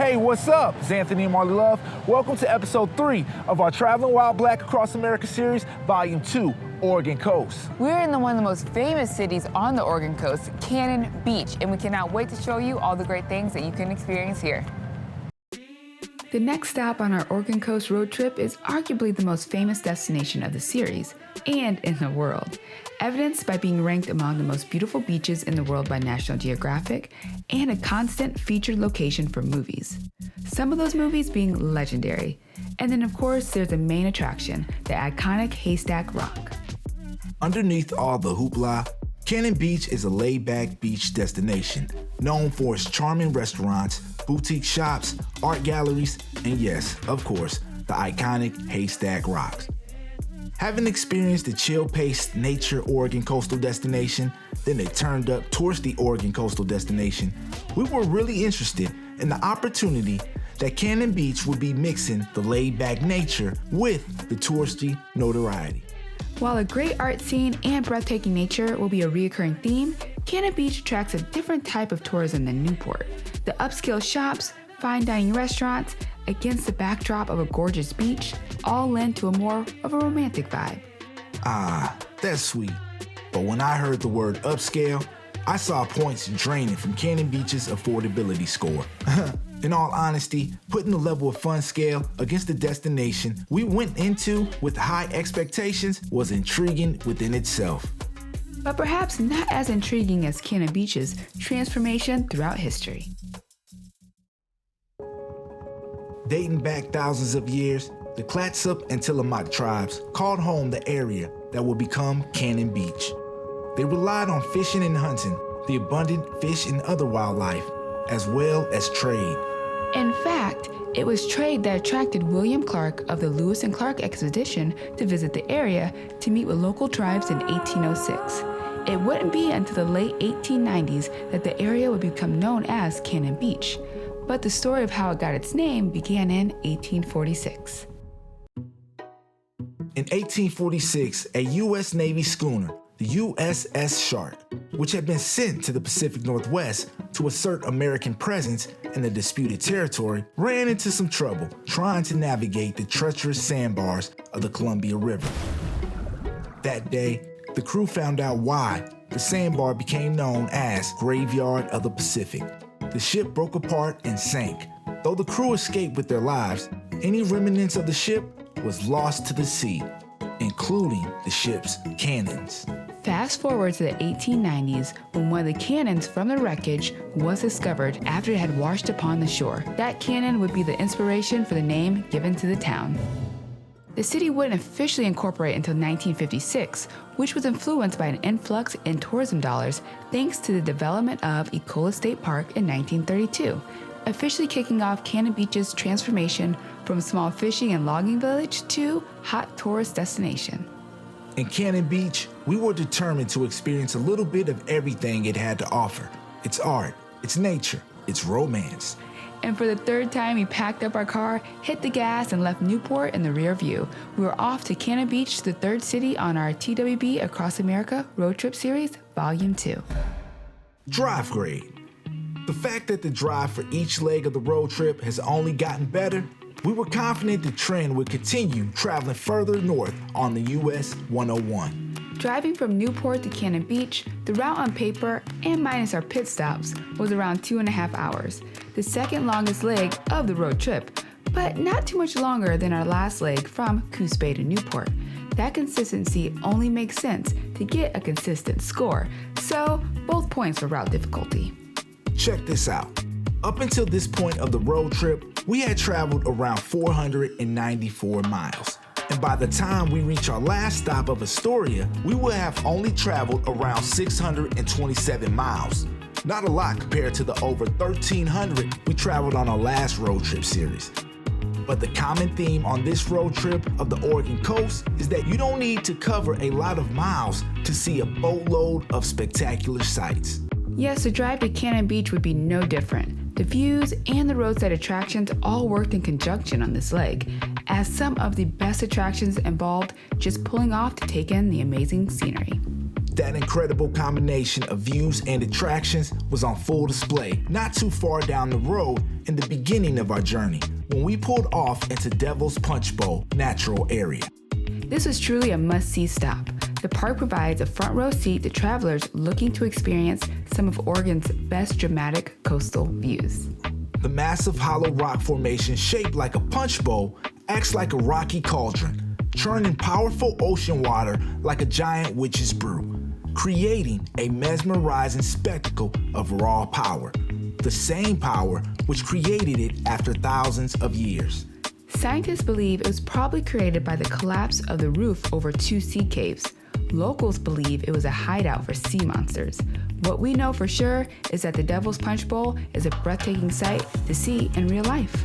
Hey, what's up? It's Anthony and Marley Love. Welcome to episode 3 of our Traveling While Black Across America series, Volume 2, Oregon Coast. We're in one of the most famous cities on the Oregon coast, Cannon Beach, and we cannot wait to show you all the great things that you can experience here. The next stop on our Oregon Coast road trip is arguably the most famous destination of the series, and in the world, evidenced by being ranked among the most beautiful beaches in the world by National Geographic, and a constant featured location for movies. Some of those movies being legendary. And then of course, there's the main attraction, the iconic Haystack Rock. Underneath all the hoopla, Cannon Beach is a laid-back beach destination known for its charming restaurants, boutique shops, art galleries, and yes, of course, the iconic Haystack Rocks. Having experienced the chill-paced nature Oregon coastal destination, then they turned up touristy Oregon coastal destination, we were really interested in the opportunity that Cannon Beach would be mixing the laid-back nature with the touristy notoriety. While a great art scene and breathtaking nature will be a recurring theme, Cannon Beach attracts a different type of tourism than Newport. The upscale shops, fine dining restaurants, against the backdrop of a gorgeous beach, all lend to a more of a romantic vibe. Ah, that's sweet. But when I heard the word upscale, I saw points draining from Cannon Beach's affordability score. In all honesty, putting the level of fun scale against the destination we went into with high expectations was intriguing within itself. But perhaps not as intriguing as Cannon Beach's transformation throughout history. Dating back thousands of years, the Clatsop and Tillamook tribes called home the area that would become Cannon Beach. They relied on fishing and hunting, the abundant fish and other wildlife, as well as trade. In fact, it was trade that attracted William Clark of the Lewis and Clark expedition to visit the area to meet with local tribes in 1806. It wouldn't be until the late 1890s that the area would become known as Cannon Beach, but the story of how it got its name began in 1846. In 1846, a U.S. Navy schooner, the USS Shark, which had been sent to the Pacific Northwest to assert American presence in the disputed territory, ran into some trouble trying to navigate the treacherous sandbars of the Columbia River. That day, the crew found out why the sandbar became known as Graveyard of the Pacific. The ship broke apart and sank. Though the crew escaped with their lives, any remnants of the ship was lost to the sea, including the ship's cannons. Fast forward to the 1890s when one of the cannons from the wreckage was discovered after it had washed upon the shore. That cannon would be the inspiration for the name given to the town. The city wouldn't officially incorporate until 1956, which was influenced by an influx in tourism dollars thanks to the development of Ecola State Park in 1932, officially kicking off Cannon Beach's transformation from a small fishing and logging village to hot tourist destination. In Cannon Beach, we were determined to experience a little bit of everything it had to offer. Its art, its nature, its romance. And for the third time, we packed up our car, hit the gas, and left Newport in the rear view. We were off to Cannon Beach, the third city on our TWB Across America Road Trip Series, Volume 2. Drive grade. The fact that the drive for each leg of the road trip has only gotten better, we were confident the trend would continue traveling further north on the US 101. Driving from Newport to Cannon Beach, the route on paper, and minus our pit stops, was around 2.5 hours, the second longest leg of the road trip, but not too much longer than our last leg from Coos Bay to Newport. That consistency only makes sense to get a consistent score, so both points for route difficulty. Check this out. Up until this point of the road trip, we had traveled around 494 miles. And by the time we reach our last stop of Astoria, we will have only traveled around 627 miles. Not a lot compared to the over 1,300 we traveled on our last road trip series. But the common theme on this road trip of the Oregon coast is that you don't need to cover a lot of miles to see a boatload of spectacular sights. Yes, the drive to Cannon Beach would be no different. The views and the roadside attractions all worked in conjunction on this leg, as some of the best attractions involved just pulling off to take in the amazing scenery. That incredible combination of views and attractions was on full display not too far down the road in the beginning of our journey when we pulled off into Devil's Punchbowl Natural Area. This was truly a must-see stop. The park provides a front row seat to travelers looking to experience some of Oregon's best dramatic coastal views. The massive hollow rock formation shaped like a punch bowl acts like a rocky cauldron, churning powerful ocean water like a giant witch's brew, creating a mesmerizing spectacle of raw power, the same power which created it after thousands of years. Scientists believe it was probably created by the collapse of the roof over two sea caves. Locals believe it was a hideout for sea monsters. What we know for sure is that the Devil's Punch Bowl is a breathtaking sight to see in real life.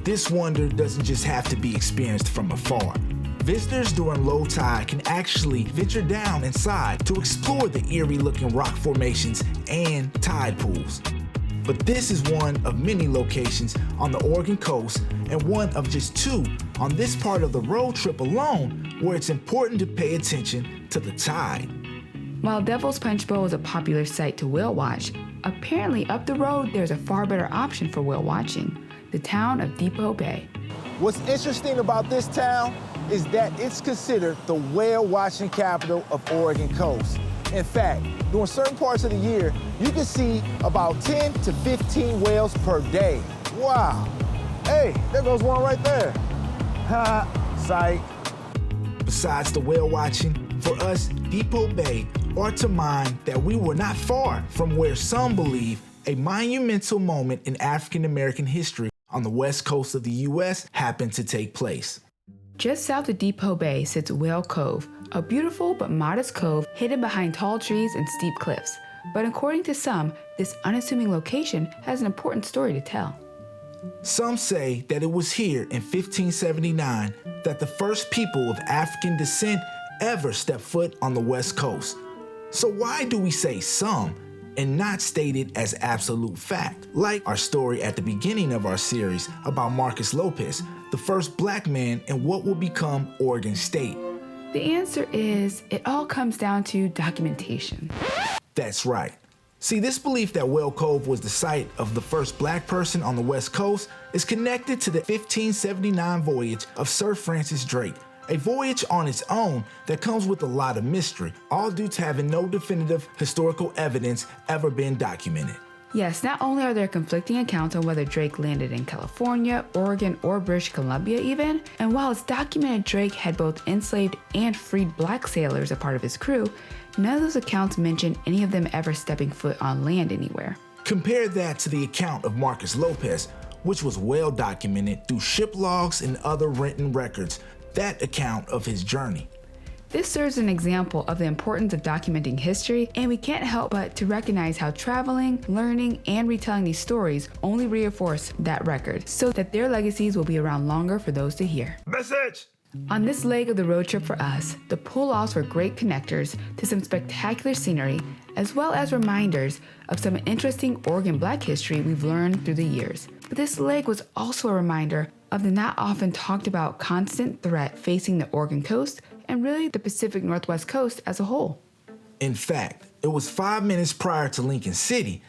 This wonder doesn't just have to be experienced from afar. Visitors during low tide can actually venture down inside to explore the eerie-looking rock formations and tide pools. But this is one of many locations on the Oregon coast and one of just two on this part of the road trip alone where it's important to pay attention to the tide. While Devil's Punch Bowl is a popular site to whale watch, apparently up the road there's a far better option for whale watching, the town of Depoe Bay. What's interesting about this town is that it's considered the whale watching capital of Oregon coast. In fact, during certain parts of the year, you can see about 10 to 15 whales per day. Wow. Hey, there goes one right there. Ha, sight. Besides the whale watching, for us, Depoe Bay brought to mind that we were not far from where some believe a monumental moment in African American history on the west coast of the U.S. happened to take place. Just south of Depoe Bay sits Whale Cove, a beautiful but modest cove hidden behind tall trees and steep cliffs. But according to some, this unassuming location has an important story to tell. Some say that it was here in 1579 that the first people of African descent ever stepped foot on the west coast. So why do we say some and not state it as absolute fact, like our story at the beginning of our series about Marcus Lopez, the first black man in what will become Oregon State? The answer is, it all comes down to documentation. That's right. See, this belief that Whale Cove was the site of the first black person on the West Coast is connected to the 1579 voyage of Sir Francis Drake, a voyage on its own that comes with a lot of mystery, all due to having no definitive historical evidence ever been documented. Yes, not only are there conflicting accounts on whether Drake landed in California, Oregon, or British Columbia even, and while it's documented Drake had both enslaved and freed black sailors a part of his crew, none of those accounts mention any of them ever stepping foot on land anywhere. Compare that to the account of Marcus Lopez, which was well documented through ship logs and other written records, that account of his journey. This serves as an example of the importance of documenting history, and we can't help but to recognize how traveling, learning, and retelling these stories only reinforce that record, so that their legacies will be around longer for those to hear. Message! On this leg of the road trip for us, the pull-offs were great connectors to some spectacular scenery, as well as reminders of some interesting Oregon Black history we've learned through the years. But this leg was also a reminder of the not often talked about constant threat facing the Oregon coast and really the Pacific Northwest coast as a whole. In fact, it was 5 minutes prior to Lincoln City,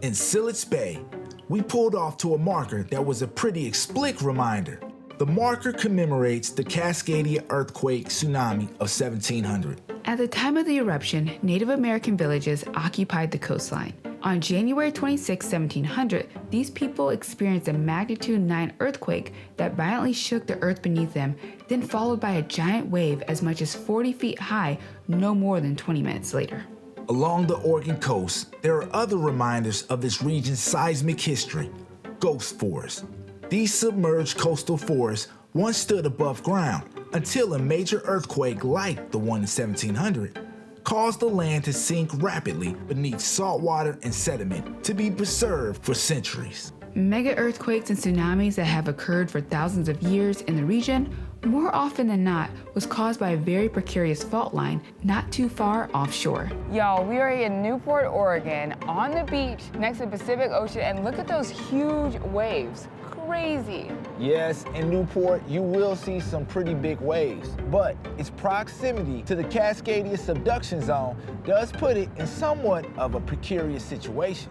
in Sillett's Bay, we pulled off to a marker that was a pretty explicit reminder. The marker commemorates the Cascadia earthquake tsunami of 1700. At the time of the eruption, Native American villages occupied the coastline. On January 26, 1700, these people experienced a magnitude 9 earthquake that violently shook the earth beneath them, then followed by a giant wave as much as 40 feet high no more than 20 minutes later. Along the Oregon coast, there are other reminders of this region's seismic history: ghost forests. These submerged coastal forests once stood above ground until a major earthquake like the one in 1700 caused the land to sink rapidly beneath salt water and sediment to be preserved for centuries. Mega earthquakes and tsunamis that have occurred for thousands of years in the region, more often than not, was caused by a very precarious fault line not too far offshore. Y'all, we are in Newport, Oregon, on the beach next to the Pacific Ocean, and look at those huge waves. Crazy. Yes, in Newport, you will see some pretty big waves, but its proximity to the Cascadia subduction zone does put it in somewhat of a precarious situation.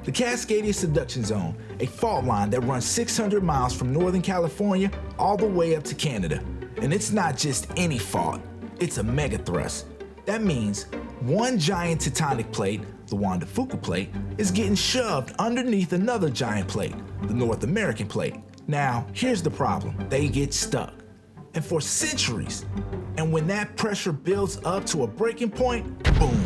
The Cascadia Subduction Zone, a fault line that runs 600 miles from Northern California all the way up to Canada. And it's not just any fault, it's a megathrust. That means one giant tectonic plate, the Juan de Fuca plate, is getting shoved underneath another giant plate, the North American plate. Now, here's the problem, they get stuck. And for centuries. And when that pressure builds up to a breaking point, boom.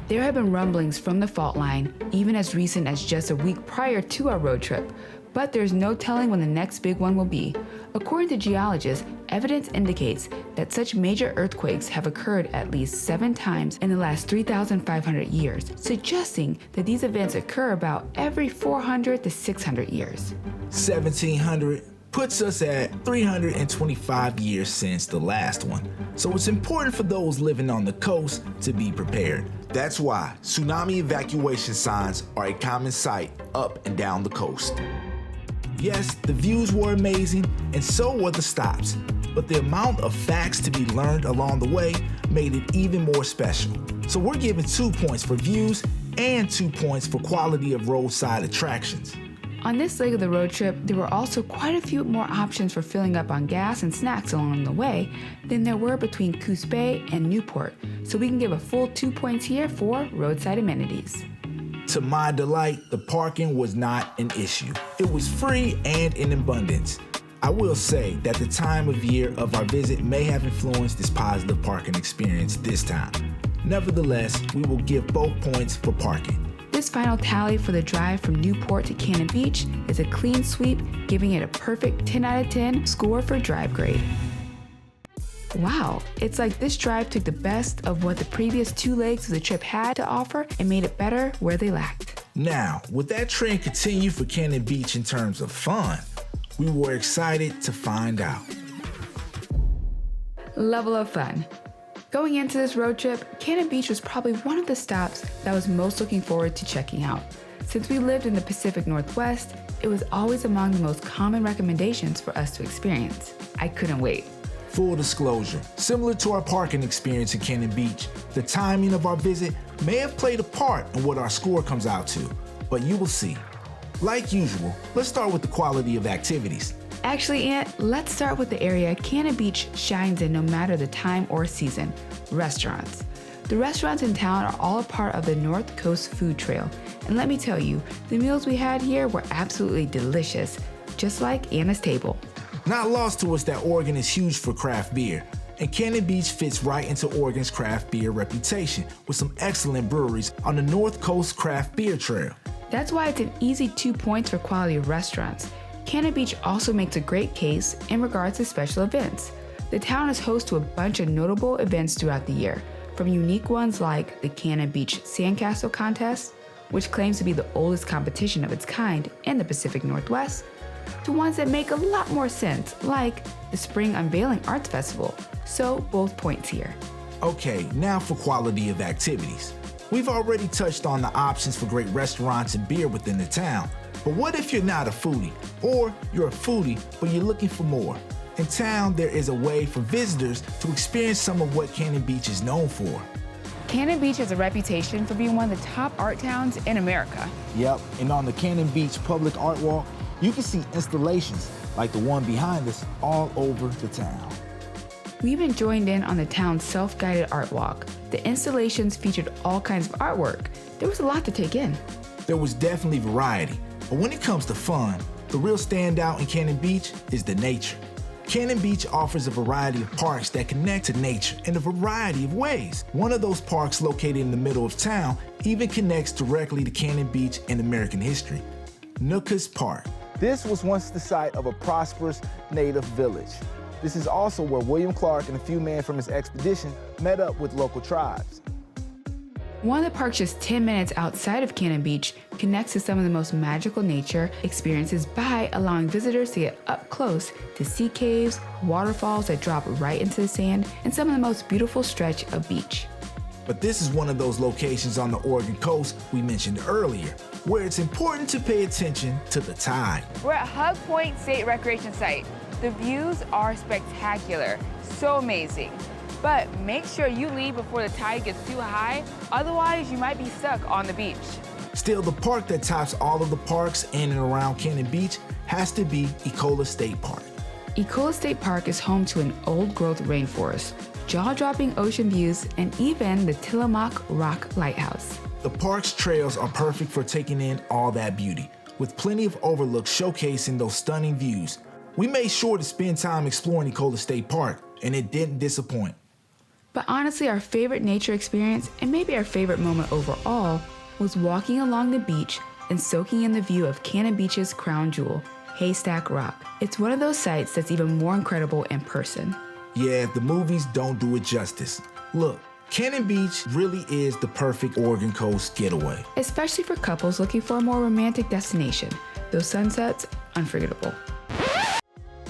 There have been rumblings from the fault line, even as recent as just a week prior to our road trip, but there's no telling when the next big one will be. According to geologists, evidence indicates that such major earthquakes have occurred at least 7 times in the last 3,500 years, suggesting that these events occur about every 400 to 600 years. 1,700 puts us at 325 years since the last one. So it's important for those living on the coast to be prepared. That's why tsunami evacuation signs are a common sight up and down the coast. Yes, the views were amazing, and so were the stops, but the amount of facts to be learned along the way made it even more special. So we're giving 2 points for views and 2 points for quality of roadside attractions. On this leg of the road trip, there were also quite a few more options for filling up on gas and snacks along the way than there were between Coos Bay and Newport, so we can give a full 2 points here for roadside amenities. To my delight, the parking was not an issue. It was free and in abundance. I will say that the time of year of our visit may have influenced this positive parking experience this time. Nevertheless, we will give both points for parking. This final tally for the drive from Newport to Cannon Beach is a clean sweep, giving it a perfect 10 out of 10 score for drive grade. Wow, it's like this drive took the best of what the previous 2 legs of the trip had to offer and made it better where they lacked. Now, would that trend continue for Cannon Beach in terms of fun? We were excited to find out. Level of fun. Going into this road trip, Cannon Beach was probably one of the stops that I was most looking forward to checking out. Since we lived in the Pacific Northwest, it was always among the most common recommendations for us to experience. I couldn't wait. Full disclosure, similar to our parking experience in Cannon Beach, the timing of our visit may have played a part in what our score comes out to, but you will see. Like usual, let's start with the quality of activities. Actually, Aunt, let's start with the area Cannon Beach shines in no matter the time or season, restaurants. The restaurants in town are all a part of the North Coast Food Trail, and let me tell you, the meals we had here were absolutely delicious, just like Anna's table. Not lost to us that Oregon is huge for craft beer, and Cannon Beach fits right into Oregon's craft beer reputation with some excellent breweries on the North Coast Craft Beer Trail. That's why it's an easy 2 points for quality of restaurants. Cannon Beach also makes a great case in regards to special events. The town is host to a bunch of notable events throughout the year, from unique ones like the Cannon Beach Sandcastle Contest, which claims to be the oldest competition of its kind in the Pacific Northwest, to ones that make a lot more sense, like the Spring Unveiling Arts Festival, so both points here. Okay, now for quality of activities. We've already touched on the options for great restaurants and beer within the town, but what if you're not a foodie? Or you're a foodie, but you're looking for more? In town, there is a way for visitors to experience some of what Cannon Beach is known for. Cannon Beach has a reputation for being one of the top art towns in America. Yep, and on the Cannon Beach Public Art Walk, you can see installations like the one behind us all over the town. We even joined in on the town's self-guided art walk. The installations featured all kinds of artwork. There was a lot to take in. There was definitely variety, but when it comes to fun, the real standout in Cannon Beach is the nature. Cannon Beach offers a variety of parks that connect to nature in a variety of ways. One of those parks, located in the middle of town, even connects directly to Cannon Beach and American history. Nookus Park. This was once the site of a prosperous native village. This is also where William Clark and a few men from his expedition met up with local tribes. One of the parks just 10 minutes outside of Cannon Beach connects to some of the most magical nature experiences by allowing visitors to get up close to sea caves, waterfalls that drop right into the sand, and some of the most beautiful stretch of beach. But this is one of those locations on the Oregon coast we mentioned earlier, where it's important to pay attention to the tide. We're at Hug Point State Recreation Site. The views are spectacular, so amazing. But make sure you leave before the tide gets too high, otherwise you might be stuck on the beach. Still, the park that tops all of the parks in and around Cannon Beach has to be Ecola State Park. Ecola State Park is home to an old-growth rainforest, jaw-dropping ocean views, and even the Tillamook Rock Lighthouse. The park's trails are perfect for taking in all that beauty, with plenty of overlooks showcasing those stunning views. We made sure to spend time exploring Ecola State Park, and it didn't disappoint. But honestly, our favorite nature experience, and maybe our favorite moment overall, was walking along the beach and soaking in the view of Cannon Beach's crown jewel, Haystack Rock. It's one of those sights that's even more incredible in person. Yeah, the movies don't do it justice. Look, Cannon Beach really is the perfect Oregon coast getaway. Especially for couples looking for a more romantic destination. Those sunsets, unforgettable.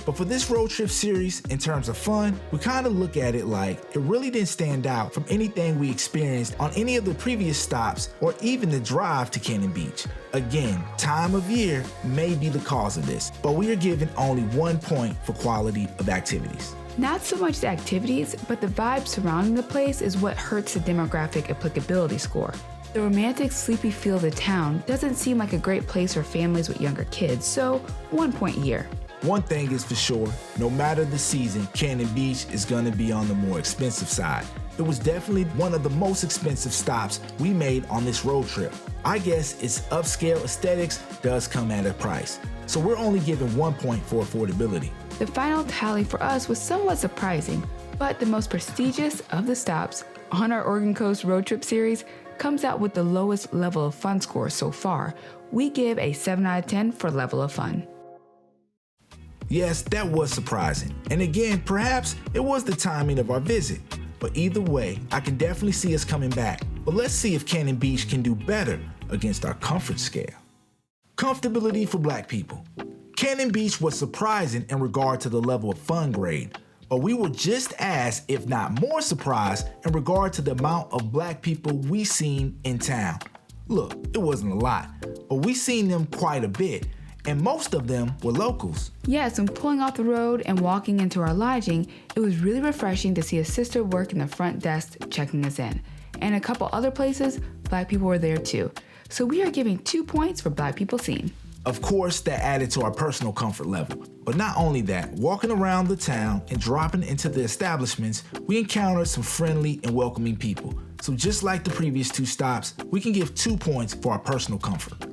But for this road trip series, in terms of fun, we kind of look at it like it really didn't stand out from anything we experienced on any of the previous stops or even the drive to Cannon Beach. Again, time of year may be the cause of this, but we are giving only 1 point for quality of activities. Not so much the activities, but the vibe surrounding the place is what hurts the demographic applicability score. The romantic, sleepy feel of the town doesn't seem like a great place for families with younger kids, so 1 point here. One thing is for sure, no matter the season, Cannon Beach is gonna be on the more expensive side. It was definitely one of the most expensive stops we made on this road trip. I guess its upscale aesthetics does come at a price. So we're only giving 1 point for affordability. The final tally for us was somewhat surprising, but the most prestigious of the stops on our Oregon Coast road trip series comes out with the lowest level of fun score so far. We give a 7 out of 10 for level of fun. Yes, that was surprising. And again, perhaps it was the timing of our visit. But either way, I can definitely see us coming back. But let's see if Cannon Beach can do better against our comfort scale. Comfortability for Black people. Cannon Beach was surprising in regard to the level of fun grade, but we were just as, if not more surprised in regard to the amount of Black people we seen in town. Look, it wasn't a lot, but we seen them quite a bit, and most of them were locals. Yes, when pulling off the road and walking into our lodging, it was really refreshing to see a sister work in the front desk checking us in. And a couple other places, Black people were there too. So we are giving 2 points for Black people seen. Of course, that added to our personal comfort level. But not only that, walking around the town and dropping into the establishments, we encountered some friendly and welcoming people. So just like the previous 2 stops, we can give 2 points for our personal comfort.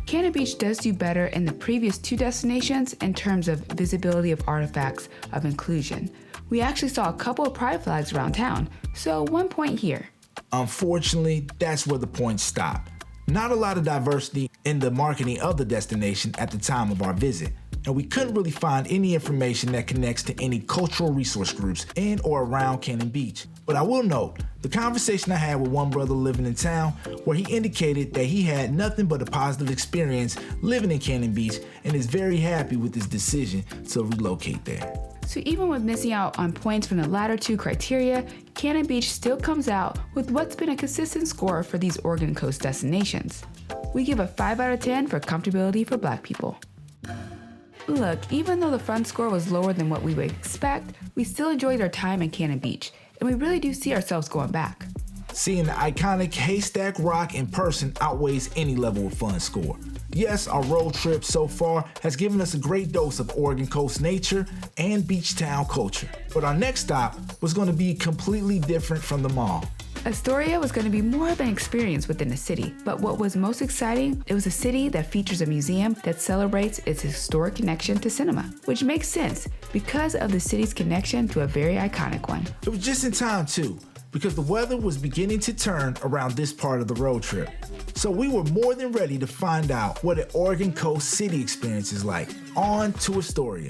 Cannon Beach does do better in the previous 2 destinations in terms of visibility of artifacts of inclusion. We actually saw a couple of pride flags around town, so 1 point here. Unfortunately, that's where the points stop. Not a lot of diversity in the marketing of the destination at the time of our visit, and we couldn't really find any information that connects to any cultural resource groups in or around Cannon Beach. But I will note, the conversation I had with one brother living in town where he indicated that he had nothing but a positive experience living in Cannon Beach and is very happy with his decision to relocate there. So even with missing out on points from the latter 2 criteria, Cannon Beach still comes out with what's been a consistent score for these Oregon Coast destinations. We give a 5 out of 10 for comfortability for Black people. Look, even though the fun score was lower than what we would expect, we still enjoyed our time in Cannon Beach, and we really do see ourselves going back. Seeing the iconic Haystack Rock in person outweighs any level of fun score. Yes, our road trip so far has given us a great dose of Oregon Coast nature and beach town culture. But our next stop was going to be completely different from them all. Astoria was going to be more of an experience within the city, but what was most exciting, it was a city that features a museum that celebrates its historic connection to cinema, which makes sense because of the city's connection to a very iconic one. It was just in time too, because the weather was beginning to turn around this part of the road trip. So we were more than ready to find out what an Oregon Coast city experience is like. On to Astoria.